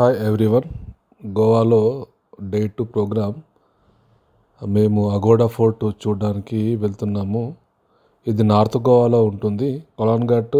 Hi everyone. గోవాలో day 2 programme. మేము Aguada fort చూడడానికి వెళ్తున్నాము. ఇది నార్త్ గోవాలో ఉంటుంది. కొలాన్ ఘాట్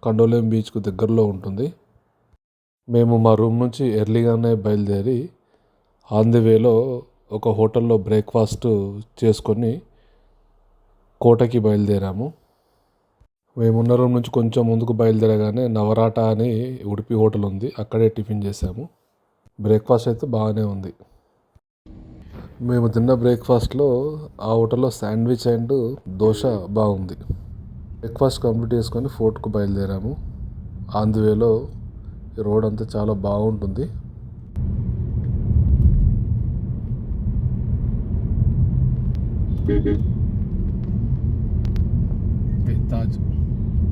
కండోలేం బీచ్కు దగ్గరలో ఉంటుంది. మేము మా రూమ్ నుంచి ఎర్లీగానే బయలుదేరి ఆన్ ది వేలో ఒక హోటల్లో బ్రేక్ఫాస్ట్ చేసుకొని కోటకి బయలుదేరాము. మేమున్న రూమ్ నుంచి కొంచెం ముందుకు బయలుదేరగానే నవరాట అని ఉడిపి హోటల్ ఉంది. అక్కడే టిఫిన్ చేసాము. బ్రేక్ఫాస్ట్ అయితే బాగానే ఉంది. మేము తిన్న బ్రేక్ఫాస్ట్లో ఆ హోటల్లో శాండ్విచ్ అండ్ దోశ బాగుంది. బ్రేక్ఫాస్ట్ కంప్లీట్ చేసుకొని ఫోర్ట్కు బయలుదేరాము. ఆన్ ది వేలో ఈ రోడ్ అంతా చాలా బాగుంటుంది.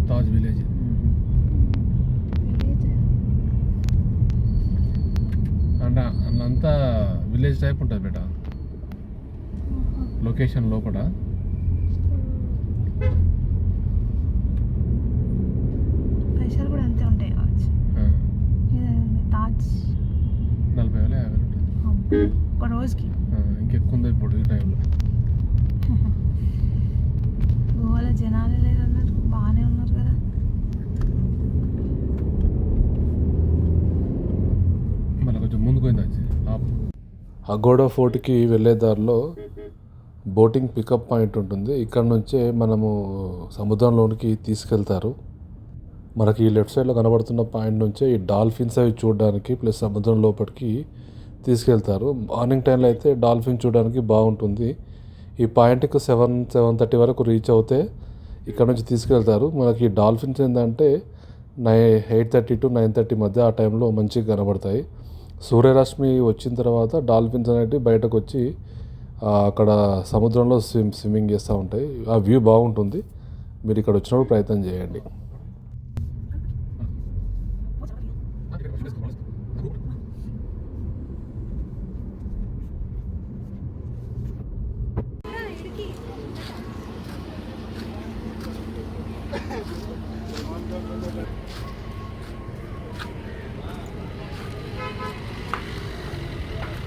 తాజ్ విలేజ్ అంటే అంతా విలేజ్ టైప్ ఉంటుంది బేట. లొకేషన్ లోపల పైసలు కూడా అంతే ఉంటాయి కావచ్చు. తాజ్ 40,000 50,000 ఉంటుంది ఒక రోజుకి. ఇంకెక్కువ ఉంది ఇప్పుడు ఈ టైంలో. గోవాలో జనాలే లేదన్నారు, బాగానే ఉన్నారు కదా. మళ్ళీ కొంచెం ముందుకు పోయింది. అగోడా ఫోర్ట్కి వెళ్ళే దారిలో బోటింగ్ పికప్ పాయింట్ ఉంటుంది. ఇక్కడ నుంచే మనము సముద్రంలోనికి తీసుకెళ్తారు. మనకి ఈ లెఫ్ట్ సైడ్లో కనబడుతున్న పాయింట్ నుంచే ఈ డాల్ఫిన్స్ అవి చూడడానికి ప్లస్ సముద్రం లోపలికి తీసుకెళ్తారు. మార్నింగ్ టైంలో అయితే డాల్ఫిన్ చూడడానికి బాగుంటుంది. ఈ పాయింట్కి 7:30 వరకు రీచ్ అవుతే ఇక్కడ నుంచి తీసుకెళ్తారు. మనకి డాల్ఫిన్స్ ఏంటంటే 8:30 to 9:30 మధ్య ఆ టైంలో మంచిగా కనబడతాయి. సూర్యరశ్మి వచ్చిన తర్వాత డాల్ఫిన్స్ అనేవి బయటకు వచ్చి అక్కడ సముద్రంలో స్విమ్మింగ్ చేస్తూ ఉంటాయి. ఆ వ్యూ బాగుంటుంది. మీరు ఇక్కడ వచ్చినప్పుడు ప్రయత్నం చేయండి.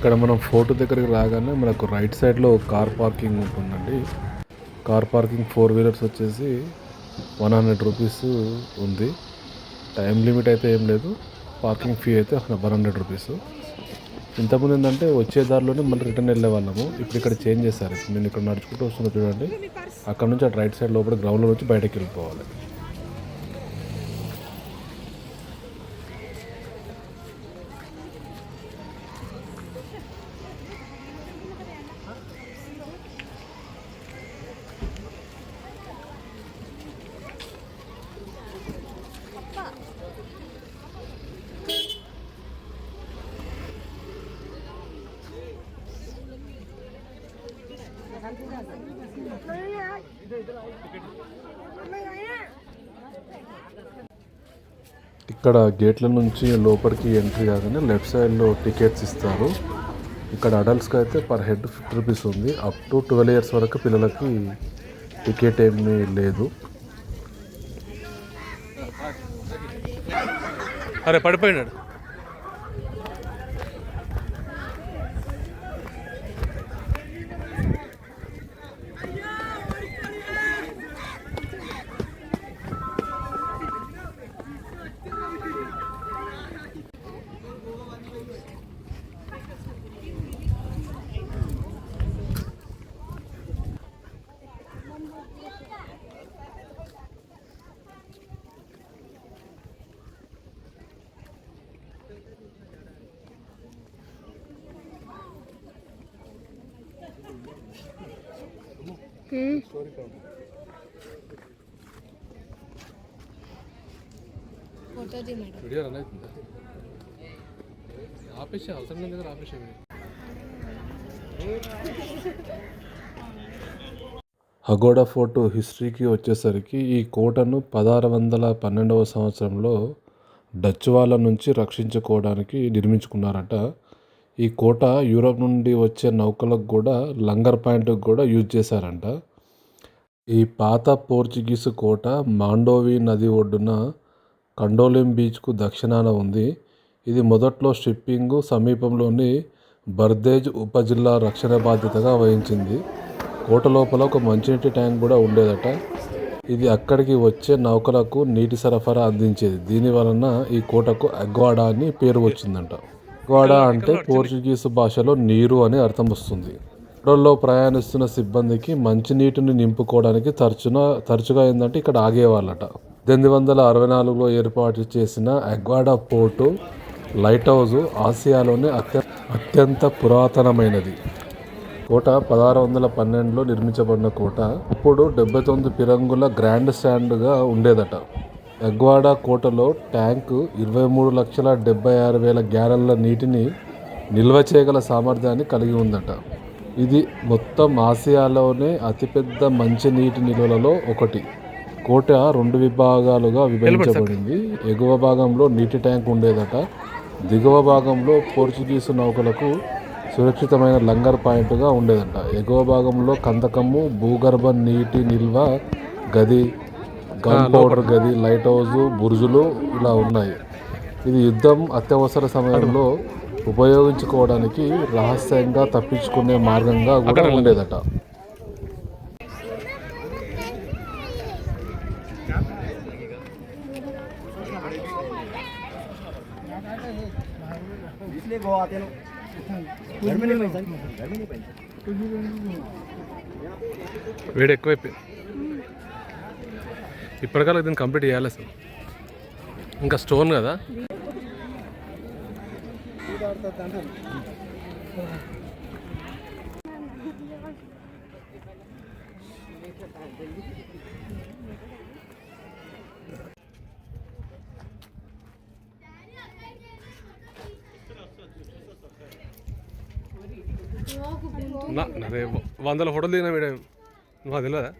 ఇక్కడ మనం ఫోర్ట్ దగ్గరికి రాగానే మనకు రైట్ సైడ్లో కార్ పార్కింగ్ ఉంటుందండి. కార్ పార్కింగ్ 4 వీలర్స్ వచ్చేసి 100 రూపీస్ ఉంది. టైం లిమిట్ అయితే ఏం లేదు. పార్కింగ్ ఫీ అయితే 100 రూపీస్. ఇంతకుముందు ఏంటంటే వచ్చే దారిలోనే మళ్ళీ రిటర్న్ వెళ్ళే వాళ్ళము. ఇప్పుడు ఇక్కడ చేంజ్ చేశారు. నేను ఇక్కడ నడుచుకుంటూ వస్తున్నా చూడండి. అక్కడ నుంచి అటు రైట్ సైడ్ లోపల గ్రౌండ్లో నుంచి బయటకు వెళ్ళిపోవాలి. ఇక్కడ గేట్ల నుంచి లోపలికి ఎంట్రీ కాగానే లెఫ్ట్ సైడ్లో టికెట్స్ ఇస్తారు. ఇక్కడ అడల్ట్స్కి అయితే పర్ హెడ్ 50 రూపీస్ ఉంది. అప్ టు 12 ఇయర్స్ వరకు పిల్లలకి టికెట్ ఏమీ లేదు. అరే పడిపోయినాడు. వీడియో రన్ అవుతుందా? ఆపేసే అవసరం లేదు కదా. ఆపేసే అగోడా ఫోర్ట్ హిస్టరీకి వచ్చేసరికి ఈ కోటను 1612వ సంవత్సరంలో డచ్ వాళ్ళ నుంచి రక్షించుకోవడానికి నిర్మించుకున్నారట. ఈ కోట యూరోప్ నుండి వచ్చే నౌకలకు కూడా లంగర్ పాయింట్కి కూడా యూజ్ చేశారంట. ఈ పాత పోర్చుగీసు కోట మాండోవి నది ఒడ్డున కండోలిం బీచ్కు దక్షిణాన ఉంది. ఇది మొదట్లో షిప్పింగ్ సమీపంలోని బర్దేజ్ ఉపజిల్లా రక్షణ బాధ్యతగా వహించింది. కోట లోపల ఒక మంచినీటి ట్యాంక్ కూడా ఉండేదట. ఇది అక్కడికి వచ్చే నౌకలకు నీటి సరఫరా అందించేది. దీని వలన ఈ కోటకు అగ్వాడా అని పేరు వచ్చిందంట. అగ్వాడా అంటే పోర్చుగీసు భాషలో నీరు అని అర్థం వస్తుంది. ఓడల్లో ప్రయాణిస్తున్న సిబ్బందికి మంచినీటిని నింపుకోవడానికి తరచుగా ఏంటంటే ఇక్కడ ఆగేవాళ్ళట. 1864లో ఏర్పాటు చేసిన అగ్వాడా పోర్టు లైట్ హౌస్ ఆసియాలోనే అత్యంత పురాతనమైనది. కోట 1612లో నిర్మించబడిన కోట. ఇప్పుడు 79 పిరంగుల గ్రాండ్ స్టాండ్గా ఉండేదట. అగ్వాడా కోటలో ట్యాంకు 23,76,000 గ్యాలన్ల నీటిని నిల్వ చేయగల సామర్థ్యాన్ని కలిగి ఉందట. ఇది మొత్తం ఆసియాలోనే అతిపెద్ద మంచినీటి నిల్వలలో ఒకటి. కోట 2 విభాగాలుగా విభజించబడింది. ఎగువ భాగంలో నీటి ట్యాంక్ ఉండేదట. దిగువ భాగంలో పోర్చుగీసు నౌకలకు సురక్షితమైన లంగర్ పాయింట్గా ఉండేదట. ఎగువ భాగంలో కందకము, భూగర్భ నీటి నిల్వ గది, గన్ పౌడర్ గది, లైట్ హౌస్, బురుజులు ఇలా ఉన్నాయి. ఇది యుద్ధం అత్యవసర సమయంలో ఉపయోగించుకోవడానికి రహస్యంగా తప్పించుకునే మార్గంగా కూడా ఉండేదట. వేడి ఎక్కువైపోయింది. ఇప్పటికల్లా దీన్ని కంప్లీట్ చేయాలి అసలు. ఇంకా స్టోన్ కదా. అదే 100 ఫోటోలు దిగిన వీడియో మాకు తెలియదా?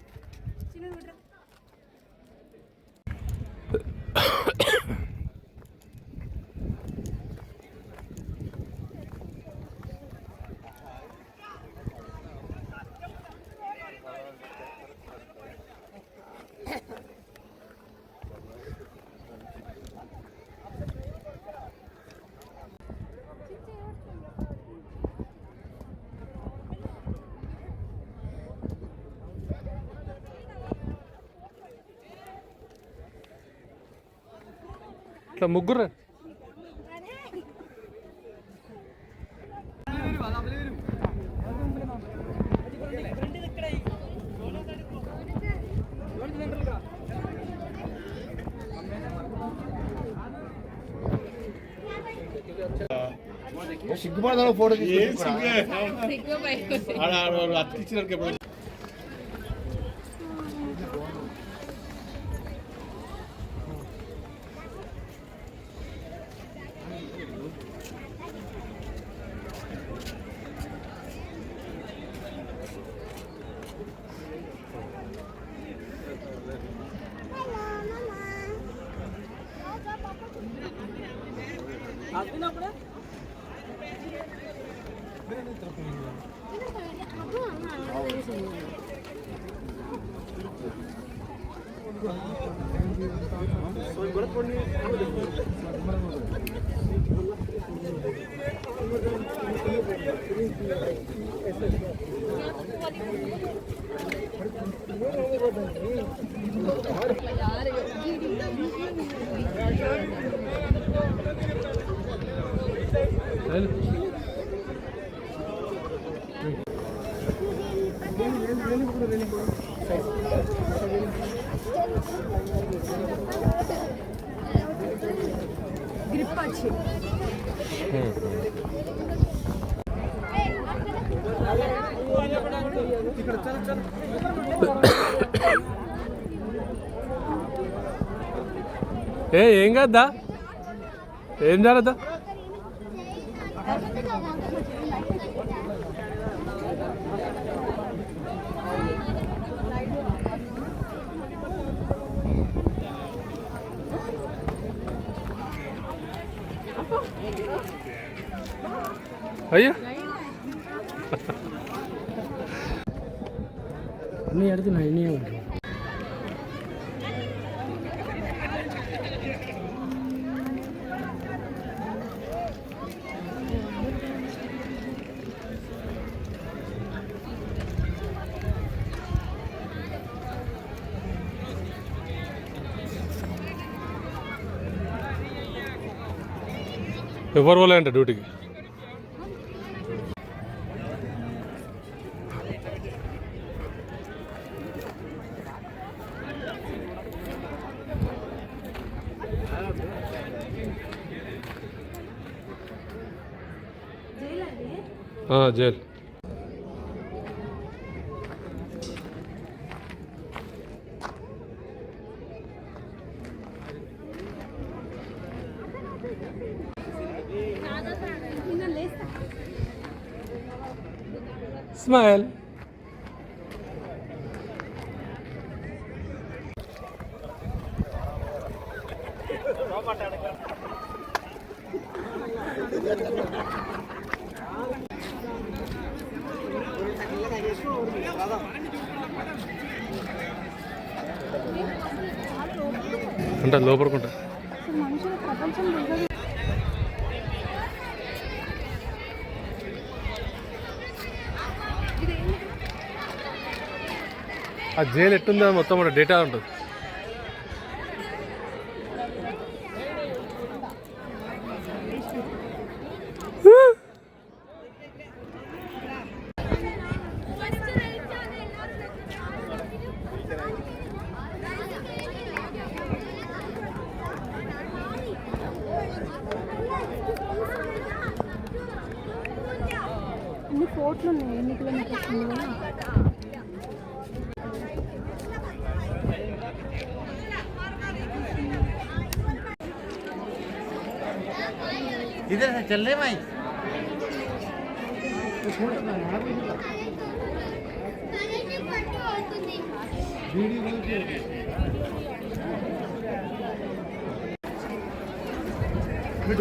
ఇట్లా ముగ్గురు సిగ్గుపడతాను ఫోటో అతికిచ్చినారు. ఏం కాద్దా, ఏం జరగద్దా? అయ్యో అన్నీ అడుగుతున్నాయి, అన్నీ ఉంటాయి. ఎవరు వాళ్ళే అంట డ్యూటీకి. జైలు. స్మైల్. అంటే లోపడుకుంటా. మనుషుల ప్రపంచం తెలియదు. ఆ జైలు ఎట్టుందా మొత్తం మన డేటా ఉంటుంది. అన్ని ఫోర్ట్లు ఉన్నాయి. ఎన్ని కిలోమీటర్స్ ఉంది కదా. इधर से चल रहे भाई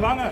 வாங்க